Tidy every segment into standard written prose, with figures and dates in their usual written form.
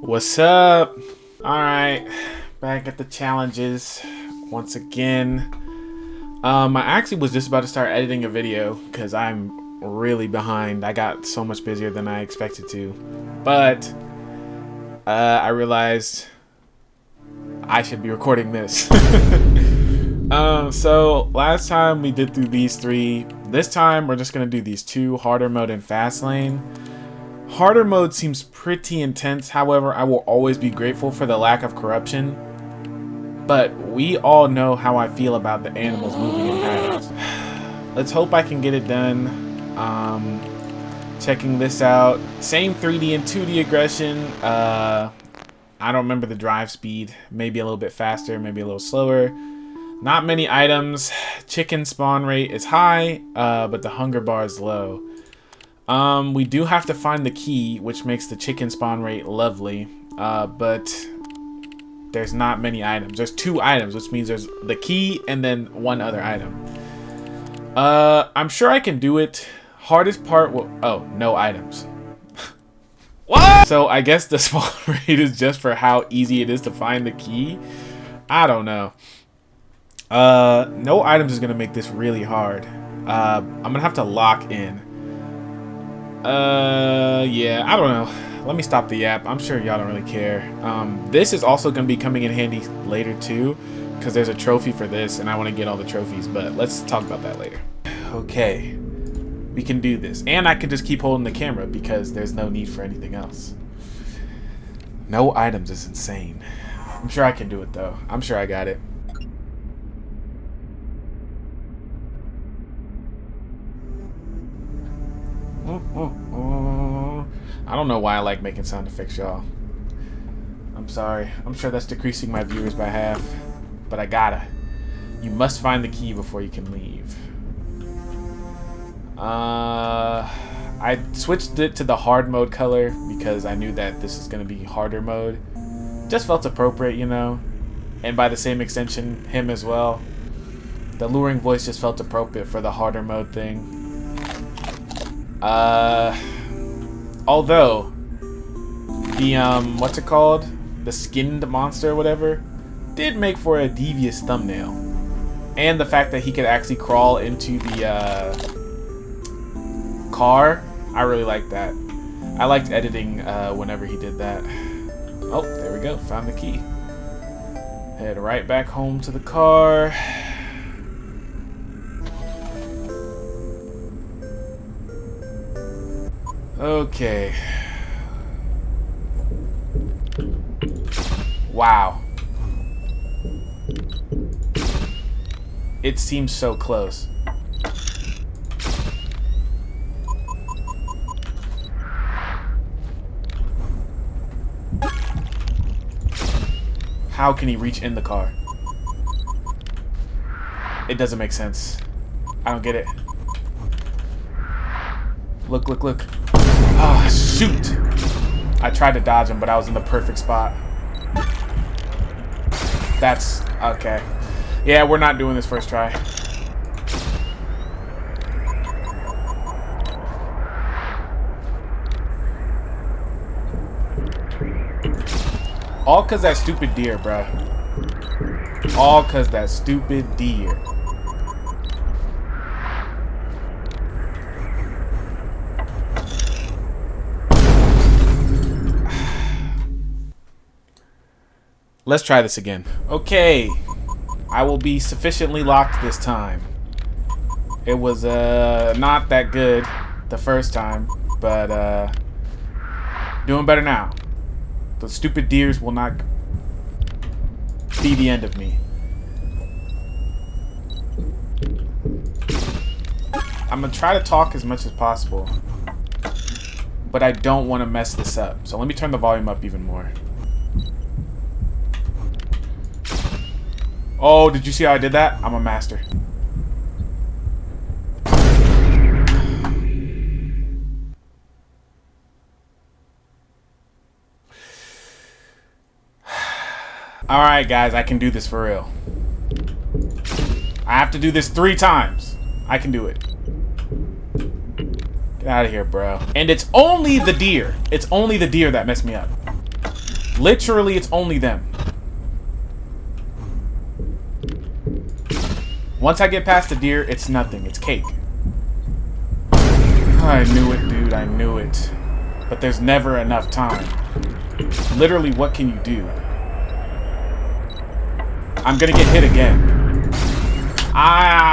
What's up? Alright, back at the challenges once again. I actually was just about to start editing a video because I'm really behind. I got so much busier than I expected to. But I realized I should be recording this. So last time we did through these three. This time we're just gonna do these two, harder mode and fast lane. Harder mode seems pretty intense, however, I will always be grateful for the lack of corruption. But we all know how I feel about the animals moving in patterns. Let's hope I can get it done. Checking this out. Same 3D and 2D aggression. I don't remember the drive speed. Maybe a little bit faster, maybe a little slower. Not many items. Chicken spawn rate is high, but the hunger bar is low. We do have to find the key, which makes the chicken spawn rate lovely, but there's not many items. There's 2 items, which means there's the key and then 1 other item. I'm sure I can do it. Hardest part will... Oh, no items. What? So I guess the spawn rate is just for how easy it is to find the key. I don't know. No items is gonna make this really hard. I'm gonna have to lock in. Yeah, I don't know. Let me stop the app. I'm sure y'all don't really care. This is also going to be coming in handy later too, because there's a trophy for this and I want to get all the trophies, but let's talk about that later. Okay, we can do this. And I can just keep holding the camera because there's no need for anything else. No items is insane. I'm sure I can do it though. I'm sure I got it. I don't know why I like making sound effects, y'all. I'm sorry. I'm sure that's decreasing my viewers by half. But I gotta. You must find the key before you can leave. I switched it to the hard mode color because I knew that this is going to be harder mode. Just felt appropriate, you know. And by the same extension, him as well. The luring voice just felt appropriate for the harder mode thing. Although the what's it called, the skinned monster or whatever, did make for a devious thumbnail, and the fact that he could actually crawl into the car, I really liked that. I liked editing whenever he did that. Oh, there we go, found the key. Head right back home to the car. Okay. Wow. It seems so close. How can he reach in the car? It doesn't make sense. I don't get it. Look, look, look. Ah, shoot! I tried to dodge him, but I was in the perfect spot. That's... okay. Yeah, we're not doing this first try. All cause that stupid deer, bruh. All cause that stupid deer. Let's try this again. Okay, I will be sufficiently locked this time. It was not that good the first time, but doing better now. The stupid deers will not be the end of me. I'm gonna try to talk as much as possible, but I don't want to mess this up. So let me turn the volume up even more. Oh, did you see how I did that? I'm a master. Alright, guys, I can do this for real. I have to do this 3 times. I can do it. Get out of here, bro. And it's only the deer. It's only the deer that messed me up. Literally, it's only them. Once I get past the deer, it's nothing. It's cake. I knew it, dude. I knew it. But there's never enough time. Literally, what can you do? I'm gonna get hit again. Ah!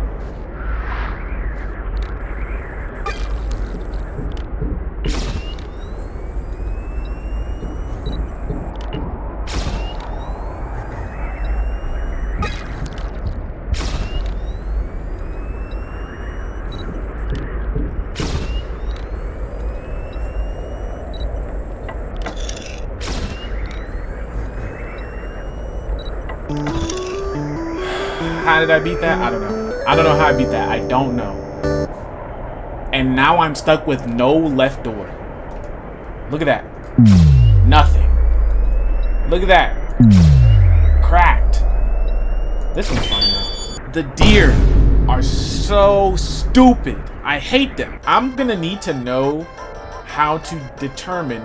How did I beat that? I don't know. I don't know how I beat that. I don't know. And now I'm stuck with no left door. Look at that. Nothing. Look at that. Cracked. This one's fine now. The deer are so stupid. I hate them. I'm gonna need to know how to determine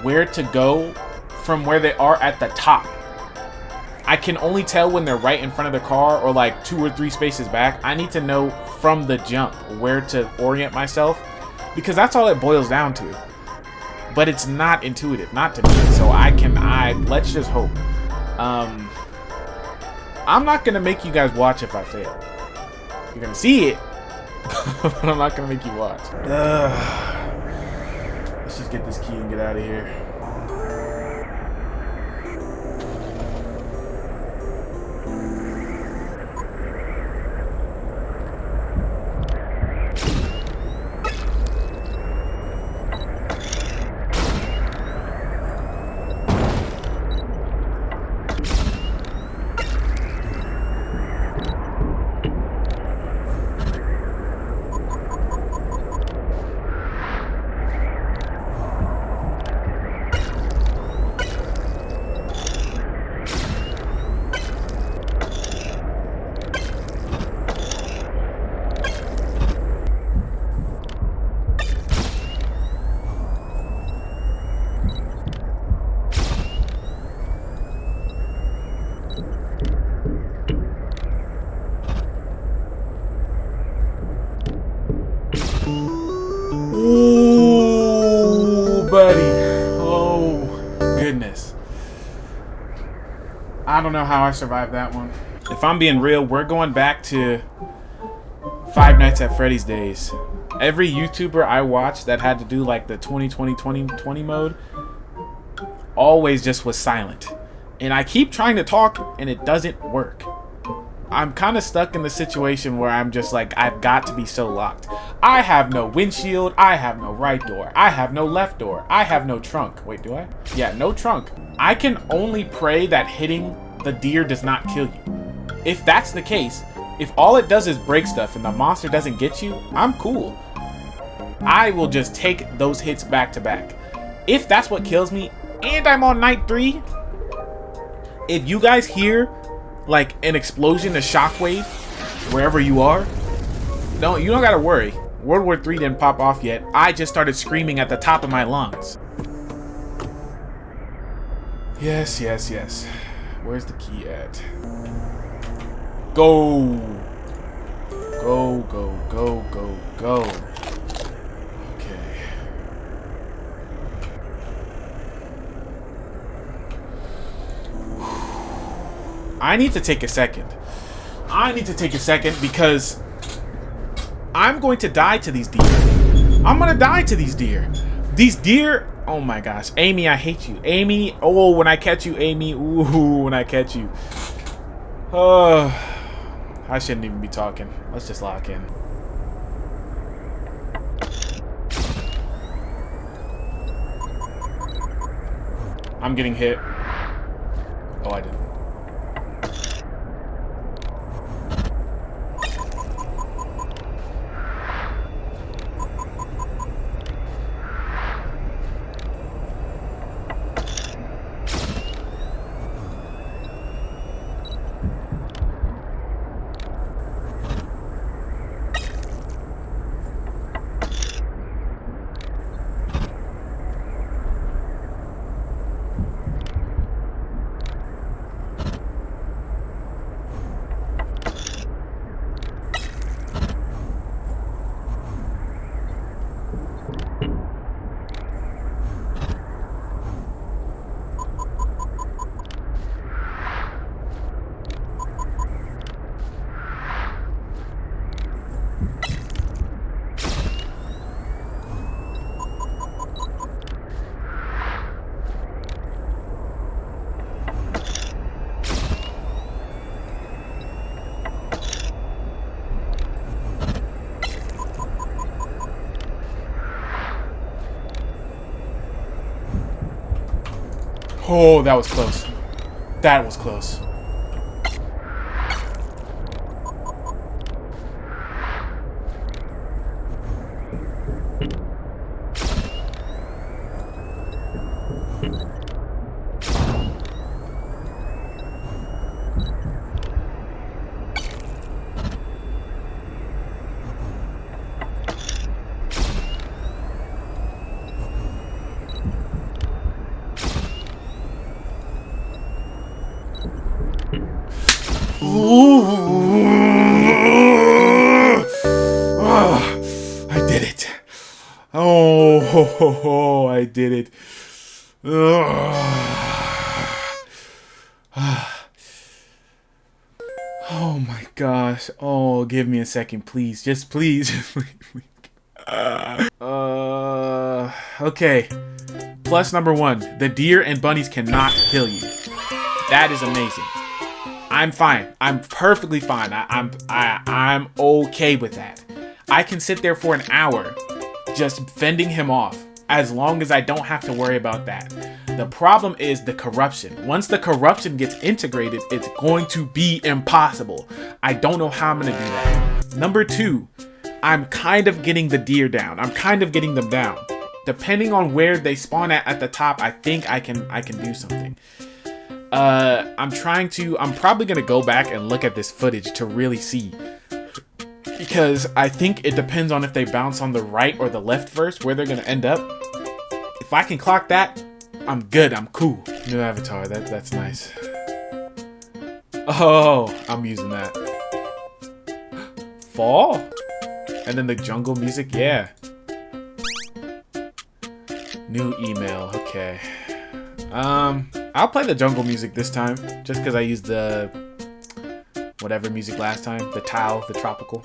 where to go from where they are at the top. I can only tell when they're right in front of the car or like 2 or 3 spaces back. I need to know from the jump where to orient myself, because that's all it boils down to. But it's not intuitive, not to me. So let's just hope. I'm not gonna make you guys watch if I fail. You're gonna see it, but I'm not gonna make you watch. Let's just get this key and get out of here. Ooh, buddy. Oh, goodness. I don't know how I survived that one. If I'm being real, we're going back to Five Nights at Freddy's days. Every YouTuber I watched that had to do like the 2020 mode always just was silent. And I keep trying to talk and it doesn't work. I'm kind of stuck in the situation where I'm just like, I've got to be so locked. I have no windshield. I have no right door. I have no left door. I have no trunk. Wait, do I? Yeah, no trunk. I can only pray that hitting the deer does not kill you. If that's the case, if all it does is break stuff and the monster doesn't get you, I'm cool. I will just take those hits back to back. If that's what kills me, and I'm on night 3, if you guys hear like an explosion, a shockwave, wherever you are, you don't gotta worry. World War III didn't pop off yet. I just started screaming at the top of my lungs. Yes, yes, yes. Where's the key at? Go! Go, go, go, go, go. Okay. I need to take a second. I need to take a second because I'm going to die to these deer. I'm gonna die to these deer. These deer, oh my gosh. Amy, I hate you. Amy, oh, when I catch you, Amy, ooh, when I catch you. Oh, I shouldn't even be talking. Let's just lock in. I'm getting hit. Oh, I didn't. Oh, that was close. That was close. I did it. Oh, I did it. Oh my gosh. Oh, give me a second, please. Just please. Okay. Plus number 1. The deer and bunnies cannot kill you. That is amazing. I'm fine. I'm perfectly fine. I'm okay with that. I can sit there for an hour just fending him off as long as I don't have to worry about that. The problem is the corruption. Once the corruption gets integrated, it's going to be impossible. I don't know how I'm going to do that. Number 2, I'm kind of getting the deer down. I'm kind of getting them down. Depending on where they spawn at the top, I think I can do something. I'm probably gonna go back and look at this footage to really see, because I think it depends on if they bounce on the right or the left first, where they're gonna end up. If I can clock that, I'm good, I'm cool. New avatar, that's nice. Oh, I'm using that. Fall? And then the jungle music, yeah. New email, okay. I'll play the jungle music this time, just because I used the whatever music last time. The Tao, the tropical.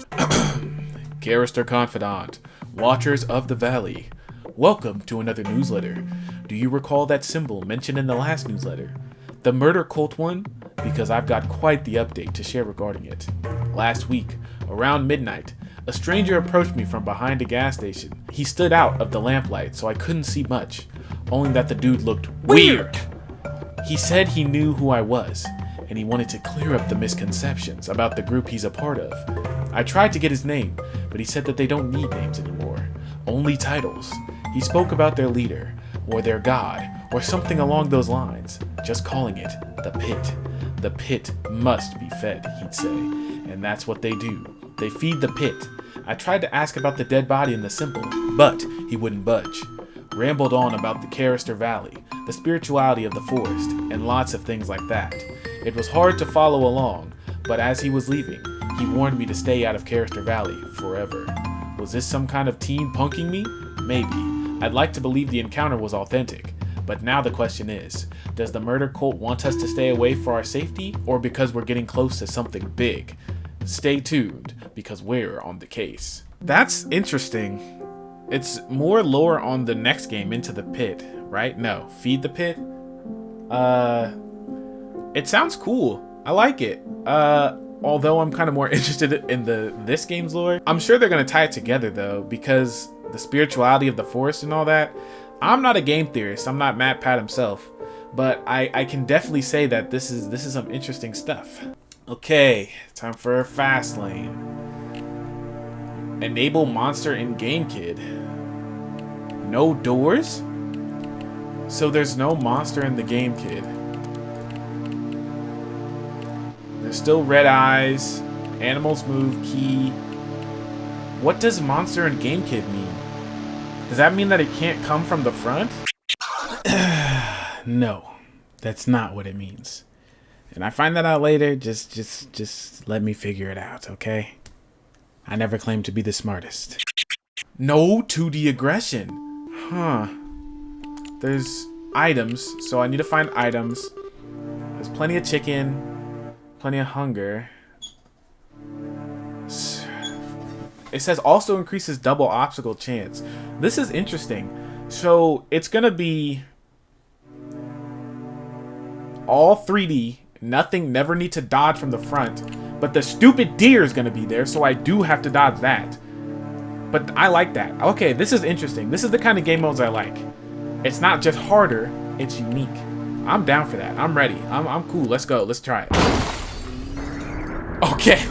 Garrister Confidant, Watchers of the Valley. Welcome to another newsletter. Do you recall that symbol mentioned in the last newsletter? The murder cult one? Because I've got quite the update to share regarding it. Last week, around midnight, a stranger approached me from behind a gas station. He stood out of the lamplight, so I couldn't see much, only that the dude looked weird. He said he knew who I was, and he wanted to clear up the misconceptions about the group he's a part of. I tried to get his name, but he said that they don't need names anymore, only titles. He spoke about their leader, or their god, or something along those lines, just calling it the pit. The pit must be fed, he'd say, and that's what they do. They feed the pit. I tried to ask about the dead body and the symbol, but he wouldn't budge. Rambled on about the Garrister Valley, the spirituality of the forest, and lots of things like that. It was hard to follow along, but as he was leaving, he warned me to stay out of Garrister Valley forever. Was this some kind of teen punking me? Maybe. I'd like to believe the encounter was authentic, but now the question is, does the murder cult want us to stay away for our safety, or because we're getting close to something big? Stay tuned, because we're on the case. That's interesting. It's more lore on the next game, Into the Pit, right? No, Feed the Pit. It sounds cool. I like it. Although I'm kind of more interested in this game's lore. I'm sure they're gonna tie it together though, because the spirituality of the forest and all that. I'm not a game theorist. I'm not Matt Pat himself, but I can definitely say that this is some interesting stuff. Okay, time for a fast lane. Enable monster in game kid. No doors? So there's no monster in the game kid. There's still red eyes. Animals move key. What does monster in game kid mean? Does that mean that it can't come from the front? No, that's not what it means. And I find that out later. Just let me figure it out, okay? I never claimed to be the smartest. No 2D aggression. Huh. There's items, so I need to find items. There's plenty of chicken, plenty of hunger. It says also increases double obstacle chance. This is interesting. So it's gonna be all 3D. Nothing, never need to dodge from the front. But the stupid deer is gonna be there, so I do have to dodge that. But I like that. Okay, this is interesting. This is the kind of game modes I like. It's not just harder, it's unique. I'm down for that. I'm ready. I'm cool. Let's go. Let's try it. Okay.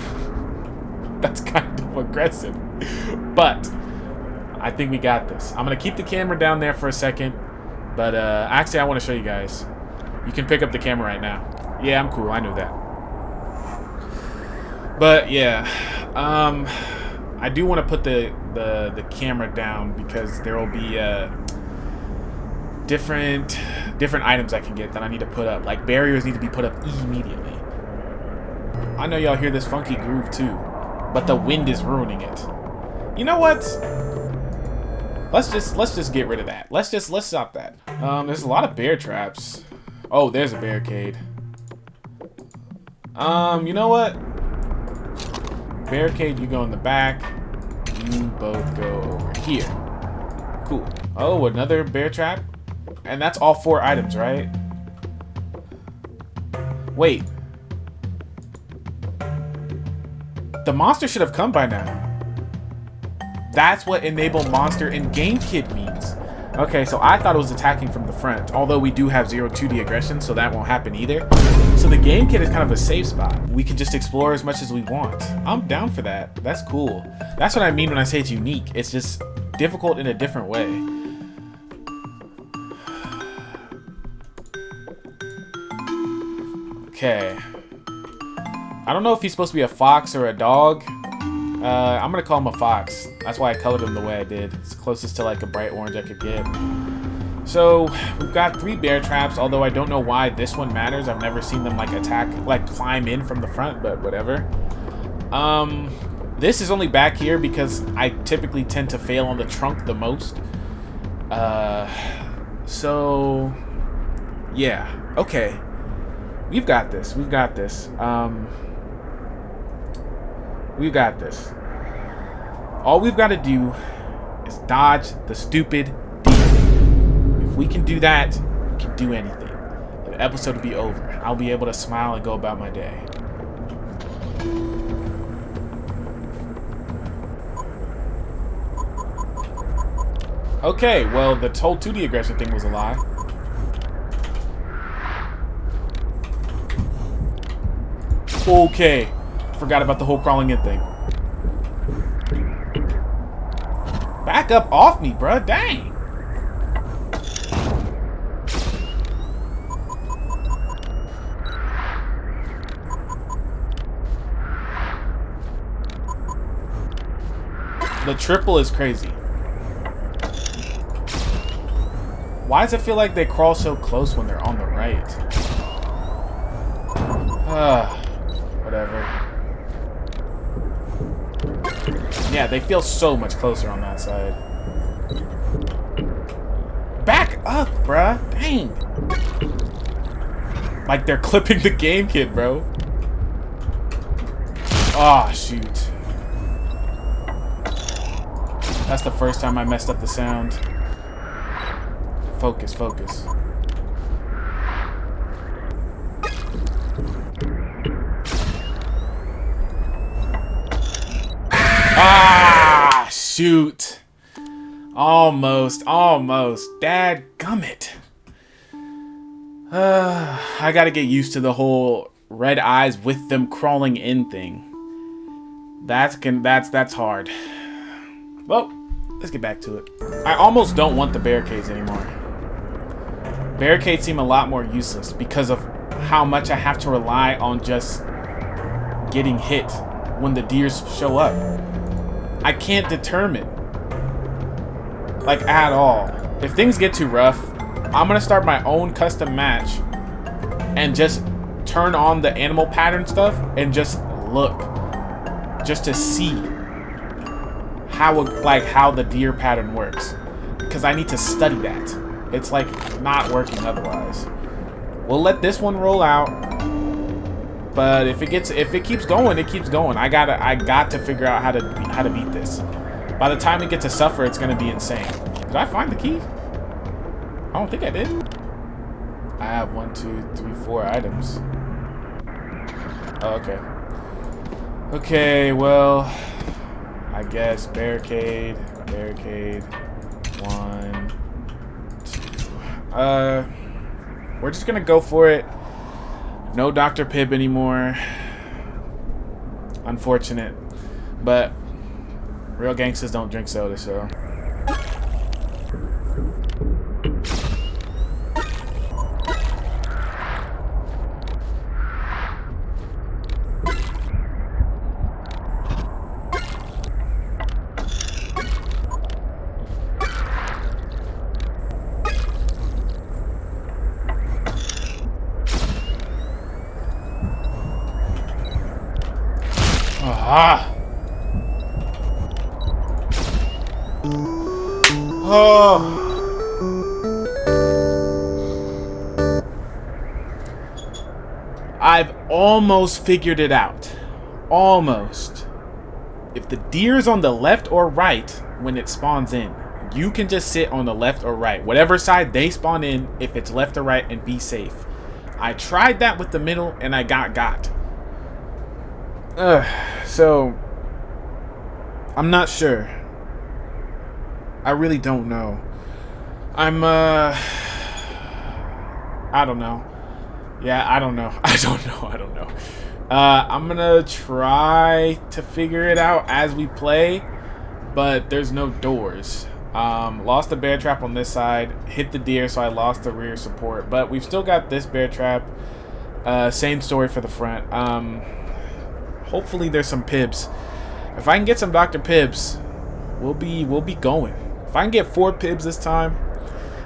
That's kind of aggressive. But I think we got this. I'm going to keep the camera down there for a second. But actually, I want to show you guys. You can pick up the camera right now. Yeah, I'm cool. I knew that. But yeah, I do want to put the camera down because there will be different items I can get that I need to put up. Like barriers need to be put up immediately. I know y'all hear this funky groove too, but the wind is ruining it. You know what? Let's just get rid of that. Let's stop that. There's a lot of bear traps. Oh, there's a barricade. You know what? Barricade, you go in the back. You both go over here. Cool. Oh, another bear trap? And that's all 4 items, right? Wait. The monster should have come by now. That's what enable monster in game kit means. Okay, so I thought it was attacking from the front, although we do have 0-2D aggression, so that won't happen either. So the game kit is kind of a safe spot. We can just explore as much as we want. I'm down for that. That's cool. That's what I mean when I say it's unique. It's just difficult in a different way. Okay. I don't know if he's supposed to be a fox or a dog. I'm gonna call him a fox. That's why I colored him the way I did. It's closest to like a bright orange I could get. So we've got 3 bear traps, although I don't know why this one matters. I've never seen them like attack, like climb in from the front, but whatever. This is only back here because I typically tend to fail on the trunk the most. So yeah, okay. We've got this. We've got this. We've got this. All we've got to do is dodge the stupid deer. If we can do that, we can do anything. The episode will be over. I'll be able to smile and go about my day. Okay, well, the whole 2D aggression thing was a lie. Okay. Forgot about the whole crawling in thing. Back up off me, bruh. Dang. The triple is crazy. Why does it feel like they crawl so close when they're on the right? Whatever. Yeah, they feel so much closer on that side. Back up, bruh. Dang. Like they're clipping the game kit, bro. Ah, oh, shoot. That's the first time I messed up the sound. Focus, focus. Ah, shoot. Almost, almost. Dadgummit. I gotta get used to the whole red eyes with them crawling in thing. That's hard. Well, let's get back to it. I almost don't want the barricades anymore. Barricades seem a lot more useless because of how much I have to rely on just getting hit when the deers show up. I can't determine, like, at all. If things get too rough, I'm gonna start my own custom match and just turn on the animal pattern stuff and just look, just to see how the deer pattern works, because I need to study that. It's like not working otherwise. We'll let this one roll out, but if it keeps going, it keeps going. I got to figure out how to beat this. By the time we get to suffer, it's gonna be insane. Did I find the key? I don't think I did. I have 1, 2, 3, 4 items. Oh, okay. Okay, well, I guess barricade. 1, 2. we're just gonna go for it. No Dr. Pibb anymore. Unfortunate. But real gangsters don't drink soda, so. Ah. Oh. I've almost figured it out. Almost. If the deer's on the left or right when it spawns in, you can just sit on the left or right. Whatever side they spawn in, if it's left or right, and be safe. I tried that with the middle and I got. So I'm not sure. I really don't know. I don't know. Yeah, I don't know. I don't know. I'm gonna try to figure it out as we play, but there's no doors. Lost the bear trap on this side, hit the deer, so I lost the rear support, but we've still got this bear trap. Same story for the front. Hopefully there's some Pibbs. If I can get some Dr. Pibbs, we'll be going. If I can get 4 Pibbs this time,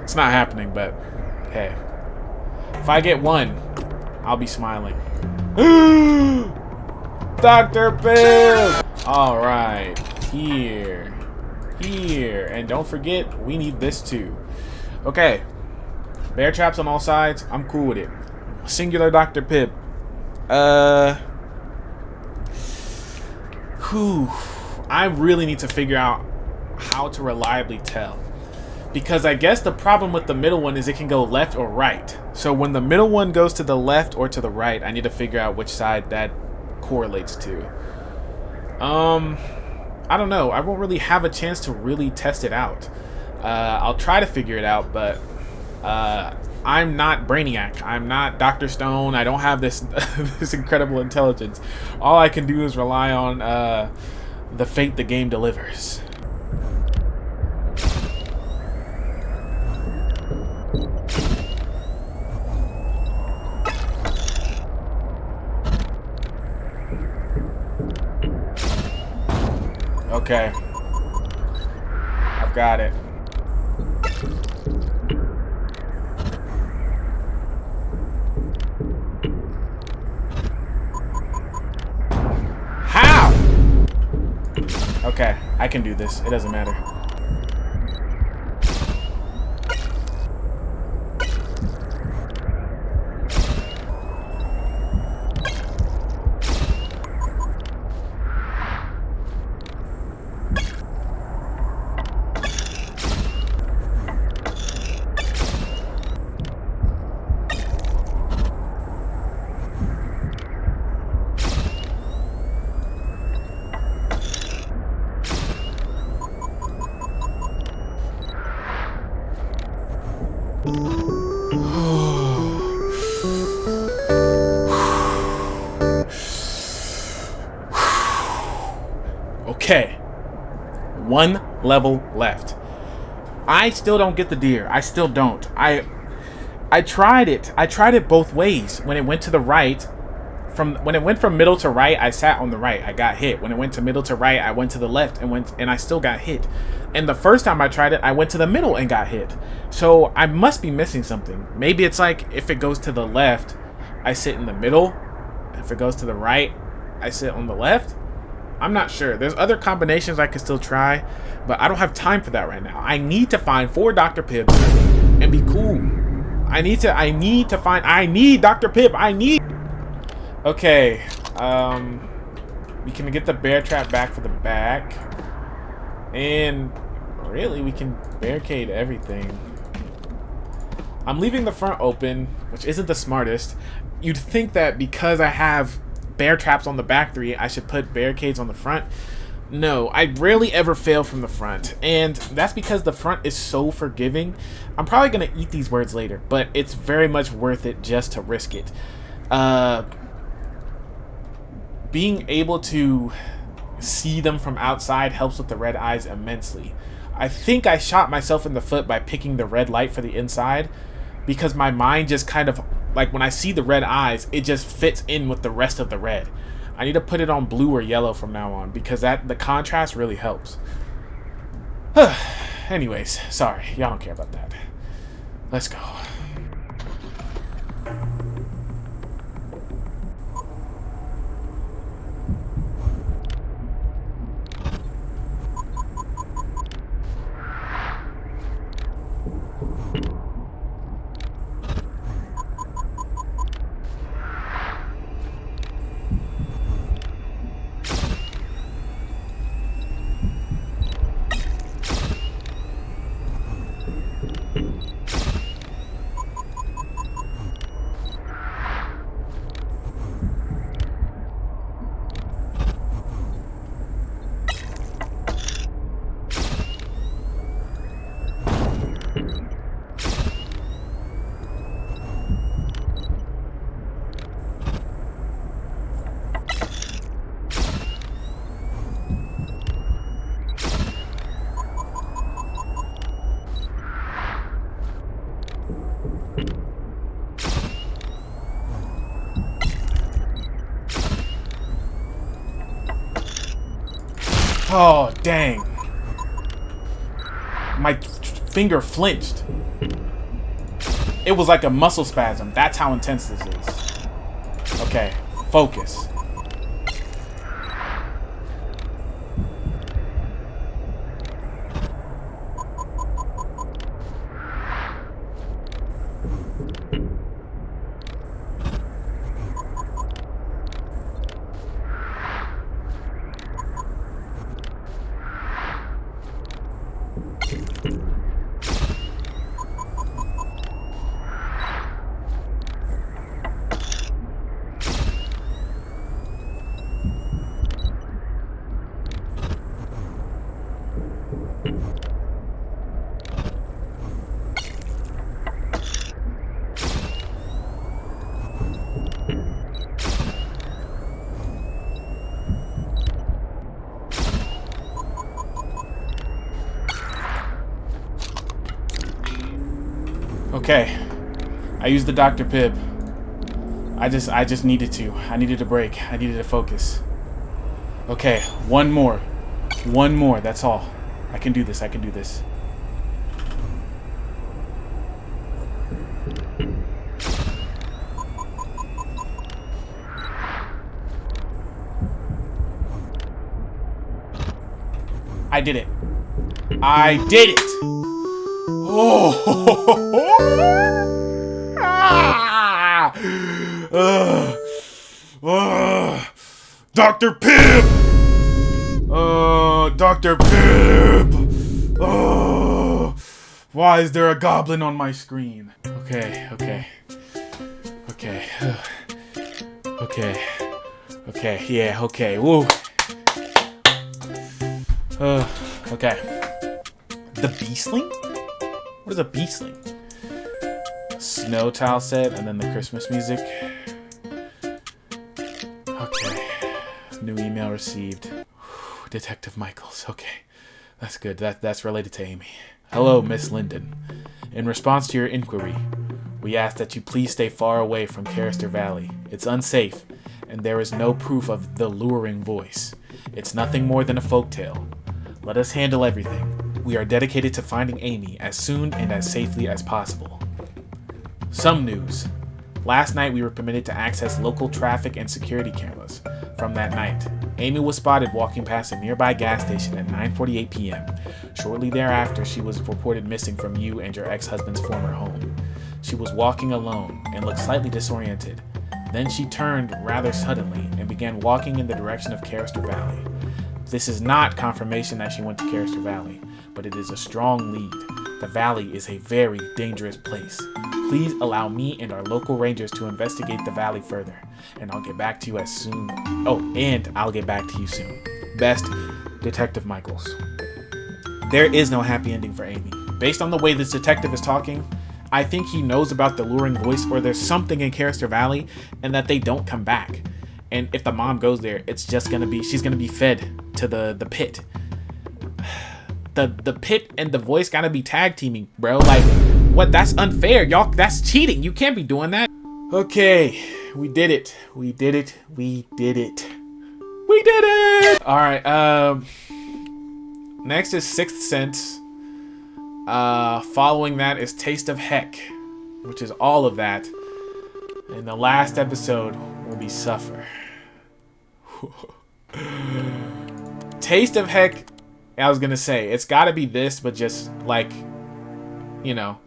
it's not happening, but hey. If I get 1, I'll be smiling. Dr. Pibb! Alright. Here. And don't forget, we need this too. Okay. Bear traps on all sides. I'm cool with it. Singular Dr. Pibb. I really need to figure out how to reliably tell. Because I guess the problem with the middle one is it can go left or right. So when the middle one goes to the left or to the right, I need to figure out which side that correlates to. I don't know. I won't really have a chance to really test it out. I'll try to figure it out, but I'm not Brainiac. I'm not Dr. Stone. I don't have this this incredible intelligence. All I can do is rely on the fate the game delivers. Okay. I've got it. How? Okay, I can do this. It doesn't matter. Okay, 1 level left. I still don't get the deer. I still don't. I tried it. I tried it both ways. When it went to the right, when it went from middle to right, I sat on the right. I got hit. When it went to middle to right, I went to the left and I still got hit. And the first time I tried it, I went to the middle and got hit. So I must be missing something. Maybe it's like if it goes to the left, I sit in the middle. If it goes to the right, I sit on the left. I'm not sure. There's other combinations I could still try, but I don't have time for that right now. I need to find 4 Dr. Pibbs and be cool. I need Dr. Pibb. Okay. We can get the bear trap back for the back. And really, we can barricade everything. I'm leaving the front open, which isn't the smartest. You'd think that because I have bear traps on the back 3, I should put barricades on the front, No, I rarely ever fail from the front, and that's because the front is so forgiving. I'm probably going to eat these words later, but it's very much worth it just to risk it. Being able to see them from outside helps with the red eyes immensely. I think I shot myself in the foot by picking the red light for the inside, because my mind just kind of, like, when I see the red eyes, it just fits in with the rest of the red. I need to put it on blue or yellow from now on, because the contrast really helps. Anyways, sorry, y'all don't care about that. Let's go. Oh, dang. My finger flinched. It was like a muscle spasm. That's how intense this is. Okay, focus. Okay, I used the Dr. Pibb. I just needed to. I needed a break. I needed to focus. Okay, one more. One more, that's all. I can do this, I can do this. I did it. I did it! Oh! Ah! Dr. Pibb! Dr. Pibb! Oh! Why is there a goblin on my screen? Okay, okay. Okay. Okay. Okay, yeah, okay. Woo! Okay. The Beastling? What is a Beastling? Snow tile set and then the Christmas music. Okay. New email received. Detective Michaels. Okay. That's good. That's related to Amy. Hello, Miss Linden. In response to your inquiry, we ask that you please stay far away from Carister Valley. It's unsafe, and there is no proof of the luring voice. It's nothing more than a folktale. Let us handle everything. We are dedicated to finding Amy as soon and as safely as possible. Some news. Last night we were permitted to access local traffic and security cameras. From that night, Amy was spotted walking past a nearby gas station at 9:48 p.m. Shortly thereafter, she was reported missing from you and your ex-husband's former home. She was walking alone and looked slightly disoriented. Then she turned rather suddenly and began walking in the direction of Carister Valley. This is not confirmation that she went to Carister Valley, but it is a strong lead. The valley is a very dangerous place. Please allow me and our local rangers to investigate the valley further, and I'll get back to you as soon. Oh, and I'll get back to you soon. best Detective Michaels. There is no happy ending for Amy. Based on the way this detective is talking, I think he knows about the luring voice, or there's something in Carester Valley and that they don't come back. And if the mom goes there, it's just gonna be, she's gonna be fed to the pit. The pit and the voice gotta be tag teaming, bro. Like, what? That's unfair, y'all. That's cheating. You can't be doing that. Okay, we did it. We did it. We did it. We did it. All right. Next is Sixth Sense. Following that is Taste of Heck, which is all of that. And the last episode will be Suffer. Taste of Heck, I was gonna say, it's gotta be this, but just like, you know,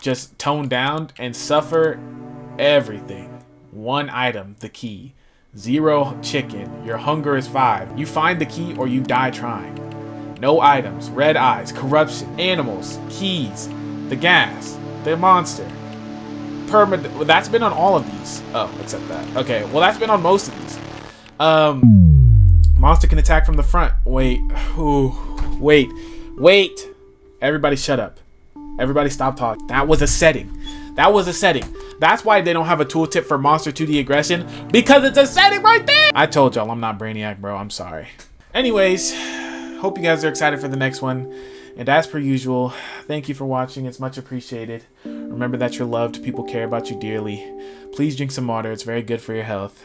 just toned down. And Suffer, everything. One item, the key. 0 chicken. Your hunger is 5. You find the key or you die trying. No items, red eyes, corruption, animals, keys, the gas, the monster. That's been on all of these. Oh, except that. Okay, well, that's been on most of these. Monster can attack from the front. Wait. Ooh. Wait. Everybody shut up. Everybody stop talking. That was a setting. That was a setting. That's why they don't have a tooltip for Monster 2D aggression, because it's a setting right there. I told y'all I'm not Brainiac, bro. I'm sorry. Anyways, hope you guys are excited for the next one. And as per usual, thank you for watching. It's much appreciated. Remember that you're loved. People care about you dearly. Please drink some water. It's very good for your health.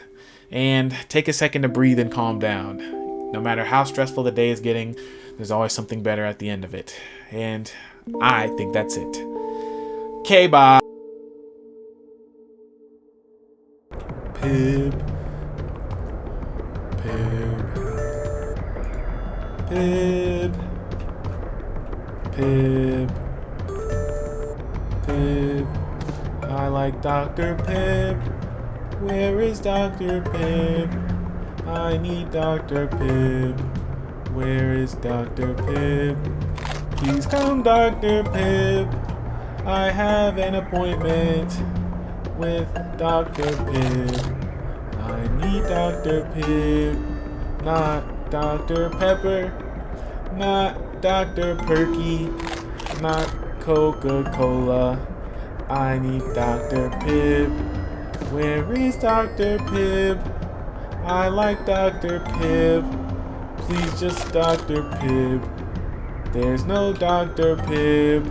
And take a second to breathe and calm down. No matter how stressful the day is getting, there's always something better at the end of it. And I think that's it. Okay, bye. Pib. Pib. Pib. Pib. Pib. I like Dr. Pib. Where is Dr. Pib? I need Dr. Pib. Where is Dr. Pib? Please come, Dr. Pib. I have an appointment with Dr. Pib. I need Dr. Pib. Not Dr. Pepper. Not Dr. Perky. Not Coca-Cola. I need Dr. Pib. Where is Dr. Pib? I like Dr. Pib. Please just Dr. Pib. There's no Dr. Pib.